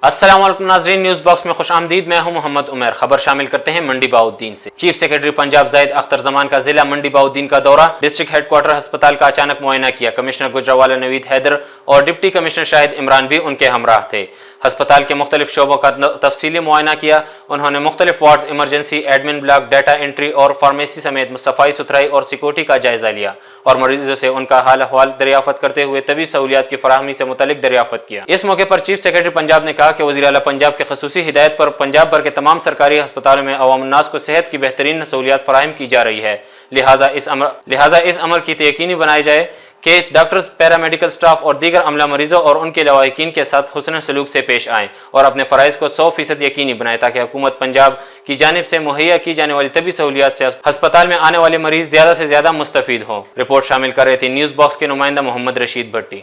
अस्सलाम वालेकुम नाज़रीन, न्यूज़ बॉक्स में खुश आमदीद। मैं हूं मोहम्मद उमर। खबर शामिल करते हैं मंडी बहाउद्दीन से। चीफ सेक्रेटरी पंजाब जाहिद अख्तर जमान का जिला मंडी बहाउद्दीन का दौरा, डिस्ट्रिक्ट हेडक्वार्टर अस्पताल का अचानक मुआयना किया। कमिश्नर गुजरावाला नवीद हैदर और डिप्टी कमिश्नर शाहिद इमरान भी उनके हमराह थे। अस्पताल के मुख्तलिफ शोबों का तफसीली मुआयना किया। उन्होंने मुख्तलिफ ward, emergency, admin block, data entry और फार्मेसी समेत सफाई सुथराई और सिक्योरिटी का जायजा लिया और मरीजों से उनका हाल अहवाल दरियाफत करते हुए तबी सहूलियात की फराहमी से मुतल्लिक दरियाफत किया। इस मौके पर चीफ सेक्रेटरी पंजाब ने कहा कि वज़ीर आला पंजाब के खसूसी हिदायत पर पंजाब भर के तमाम सरकारी अस्पतालों में अवाम उन्नास को सेहत की बेहतरीन सहूलियात फराहम की जा रही है। लिहाजा इस अमर की यकीनी बनाई जाए कि डॉक्टर्स, पैरामेडिकल स्टाफ और दीगर अमला मरीजों और उनके लवाहिकीन के साथ हुस्न सलूक से पेश आएँ और अपने फ़राइज़ को 100% यकीनी बनाएं ताकि हुकूमत पंजाब की जानिब से मुहैया की जाने वाली तबी सहूलियात से अस्पताल में आने वाले मरीज ज़्यादा से ज़्यादा मुस्तफ़ीद हों। रिपोर्ट शामिल कर रहे थे न्यूज़ बॉक्स के नुमाइंदा मोहम्मद रशीद भट्टी।